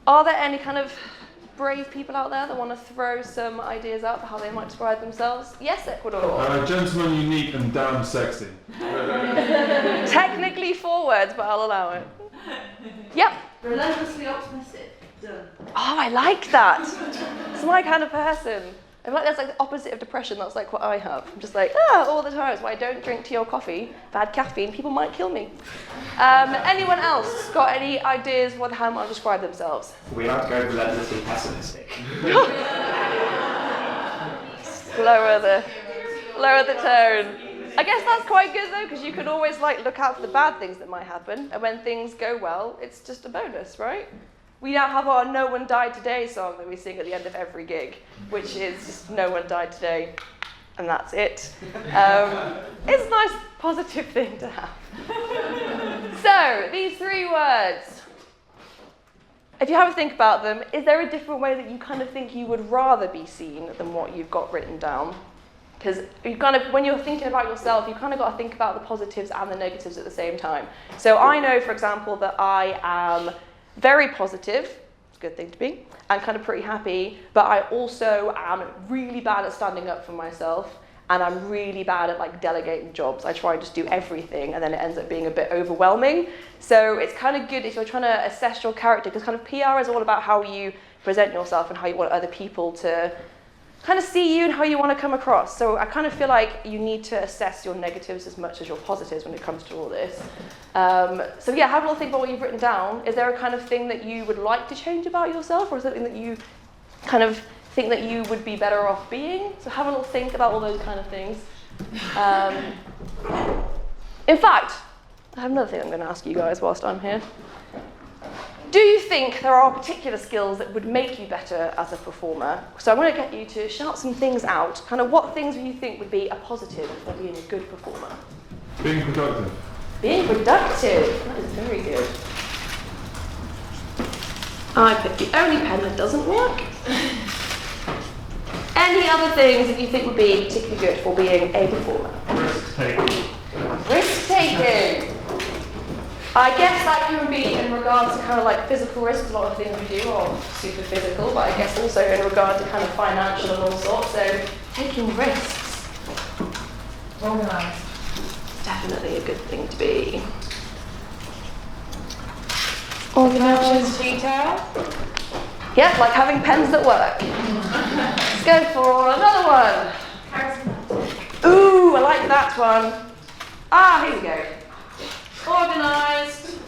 Are there any kind of brave people out there that want to throw some ideas out for how they might describe themselves? Yes, Ecuador. Gentleman, unique and damn sexy. Technically 4 words, but I'll allow it. Yep. Relentlessly optimistic. Done. Oh, I like that. It's my kind of person. I feel like that's like the opposite of depression. That's like what I have. I'm just like, all the time. That's why I don't drink tea or coffee. Bad caffeine, people might kill me. Anyone else got any ideas for how might describe themselves? We like to go relentlessly pessimistic. Lower the tone. I guess that's quite good though, because you can always like look out for the bad things that might happen, and when things go well, it's just a bonus, right? We now have our "No One Died Today" song that we sing at the end of every gig, which is just "No one died today," and that's it. It's a nice, positive thing to have. So these 3 words. If you have a think about them, is there a different way that you kind of think you would rather be seen than what you've got written down? Because you kind of, when you're thinking about yourself, you kind of got to think about the positives and the negatives at the same time. So I know, for example, that I am very positive, it's a good thing to be, and kind of pretty happy, but I also am really bad at standing up for myself, and I'm really bad at like delegating jobs. I try and just do everything, and then it ends up being a bit overwhelming. So it's kind of good if you're trying to assess your character, because kind of PR is all about how you present yourself and how you want other people to kind of see you and how you want to come across. So I kind of feel like you need to assess your negatives as much as your positives when it comes to all this. So yeah, have a little think about what you've written down. Is there a kind of thing that you would like to change about yourself, or something that you kind of think that you would be better off being? So have a little think about all those kind of things. In fact, I have another thing I'm going to ask you guys whilst I'm here. Do you think there are particular skills that would make you better as a performer? So I'm going to get you to shout some things out. Kind of what things do you think would be a positive for being a good performer? Being productive. Being productive. That is very good. I picked the only pen that doesn't work. Any other things that you think would be particularly good for being a performer? Risk taking. Risk taking. I guess that can be in regards to kind of like physical risks. A lot of things we do are super physical, but I guess also in regard to kind of financial and all sorts. So taking risks. Organised. Definitely a good thing to be. Organised. Detail. Yeah, like having pens that work. Let's go for another one. Ooh, I like that one. Here we go. Organised.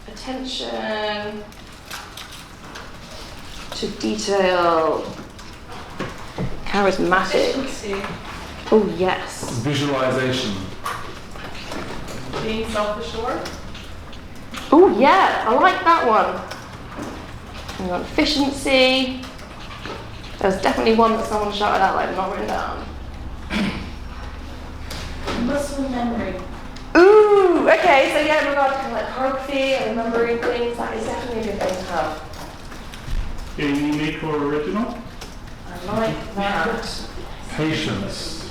Attention to detail. Charismatic. Efficiency. Oh, yes. Visualization. Being self-assured. Oh, yeah, I like that one. Hang on, efficiency. There's definitely one that someone shouted out that I've not written down. Muscle memory. Ooh, okay, so yeah, in regard to kind of like choreography and remembering things, that is definitely a good thing to have. Being unique or original. I like that. Patience.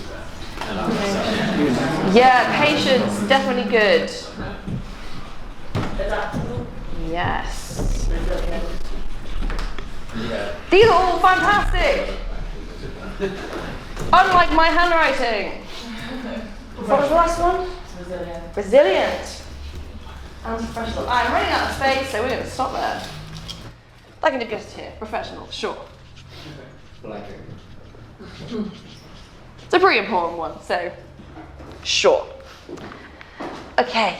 Yeah, patience, definitely good. Adaptable. Yes. These are all fantastic. Unlike my handwriting. What was the last one? Resilient. Resilient. And professional. I'm running out of space, so we're going to stop there. I can do just here. Professional, sure. It's a pretty important one, so sure. Okay.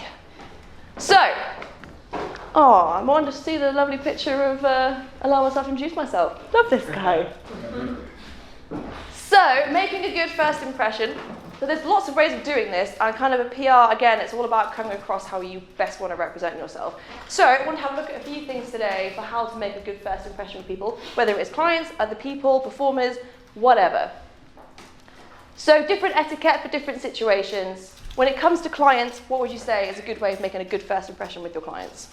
So, I wanted to see the lovely picture of allow myself to introduce myself. Love this guy. So, making a good first impression. So there's lots of ways of doing this, and kind of a PR, again, it's all about coming across how you best want to represent yourself. So I want to have a look at a few things today for how to make a good first impression with people, whether it's clients, other people, performers, whatever. So different etiquette for different situations. When it comes to clients, what would you say is a good way of making a good first impression with your clients?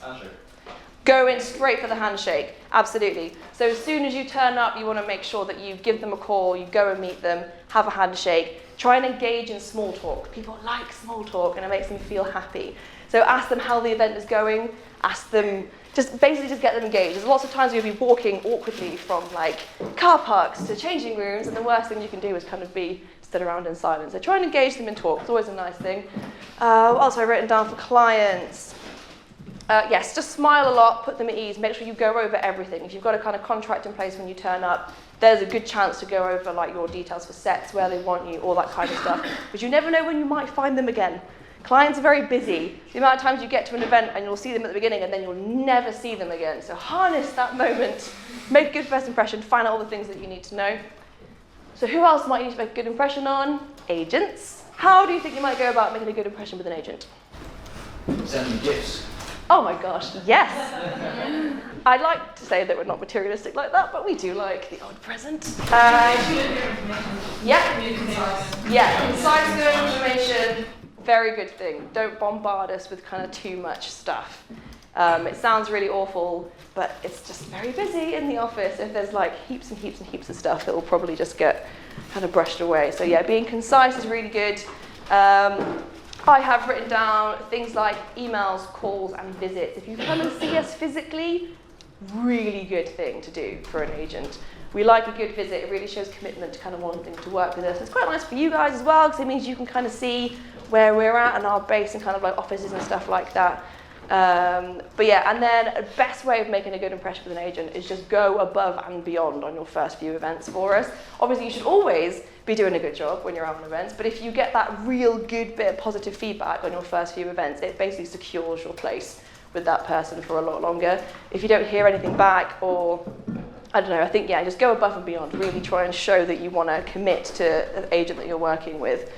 Go in straight for the handshake, absolutely. So as soon as you turn up, you want to make sure that you give them a call, you go and meet them, have a handshake. Try and engage in small talk. People like small talk and it makes them feel happy. So ask them how the event is going, ask them just basically just get them engaged. There's lots of times you'll be walking awkwardly from like car parks to changing rooms, and the worst thing you can do is kind of be stood around in silence. So try and engage them in talk. It's always a nice thing. What else have I written down for clients? Yes, just smile a lot, put them at ease, make sure you go over everything. If you've got a kind of contract in place when you turn up, there's a good chance to go over like your details for sets, where they want you, all that kind of stuff. But you never know when you might find them again. Clients are very busy. The amount of times you get to an event and you'll see them at the beginning and then you'll never see them again. So harness that moment, make a good first impression, find out all the things that you need to know. So who else might you need to make a good impression on? Agents. How do you think you might go about making a good impression with an agent? Send them gifts. Oh my gosh, yes. I'd like to say that we're not materialistic like that, but we do like the odd present. Yeah, concise good information, very good thing. Don't bombard us with kind of too much stuff. It sounds really awful, but it's just very busy in the office. If there's like heaps and heaps and heaps of stuff, it will probably just get kind of brushed away. So yeah, being concise is really good. I have written down things like emails, calls, and visits. If you come and see us physically, really good thing to do for an agent. We like a good visit. It really shows commitment to kind of wanting to work with us. It's quite nice for you guys as well, because it means you can kind of see where we're at and our base and kind of like offices and stuff like that. But yeah, and then the best way of making a good impression with an agent is just go above and beyond on your first few events for us. Obviously, you should always be doing a good job when you're out on events, but if you get that real good bit of positive feedback on your first few events, it basically secures your place with that person for a lot longer. If you don't hear anything back, or I don't know, I think, yeah, just go above and beyond. Really try and show that you want to commit to an agent that you're working with.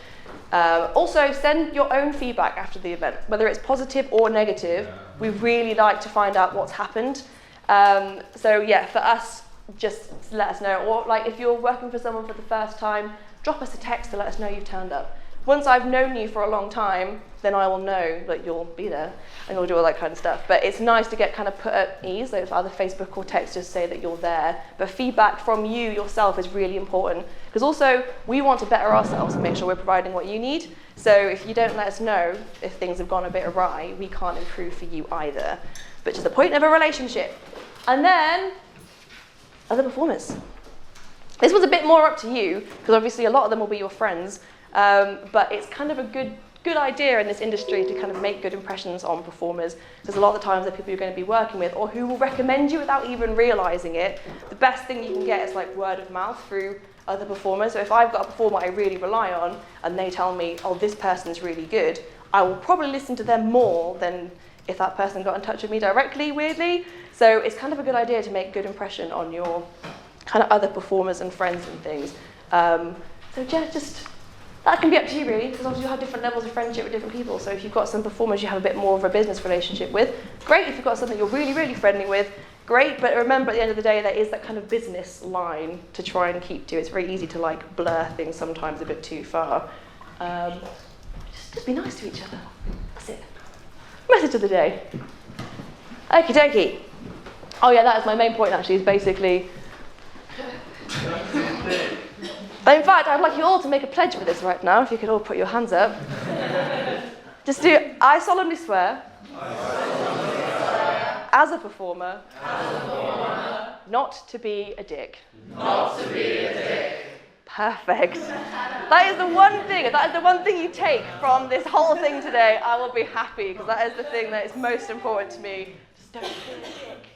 Also, send your own feedback after the event, whether it's positive or negative. We really like to find out what's happened. So yeah, for us, just let us know. Or like if you're working for someone for the first time, drop us a text to let us know you've turned up. Once I've known you for a long time, then I will know that you'll be there and you'll do all that kind of stuff. But it's nice to get kind of put at ease. So if either Facebook or text just say that you're there. But feedback from you yourself is really important, because also we want to better ourselves and make sure we're providing what you need. So if you don't let us know if things have gone a bit awry, we can't improve for you either, which is the point of a relationship. And then other performers. This was a bit more up to you, because obviously a lot of them will be your friends. But it's kind of a good idea in this industry to kind of make good impressions on performers, because a lot of the times they're people you're going to be working with or who will recommend you without even realising it. The best thing you can get is like word of mouth through other performers. So if I've got a performer I really rely on and they tell me, oh, this person's really good, I will probably listen to them more than if that person got in touch with me directly, weirdly. So it's kind of a good idea to make a good impression on your kind of other performers and friends and things. So yeah, just that can be up to you really, because obviously you have different levels of friendship with different people. So if you've got some performers you have a bit more of a business relationship with, great. If you've got something you're really, really friendly with, great. But remember, at the end of the day, there is that kind of business line to try and keep to. It's very easy to like blur things sometimes a bit too far. Just be nice to each other. That's it. Message of the day. Okie dokie. Oh yeah, that is my main point actually, is basically... In fact, I'd like you all to make a pledge for this right now, if you could all put your hands up. Just do, I solemnly swear, as a performer, not to be a dick. Not to be a dick. Perfect. That is the one thing, if that is the one thing you take from this whole thing today, I will be happy, because that is the thing that is most important to me. Just don't be a dick.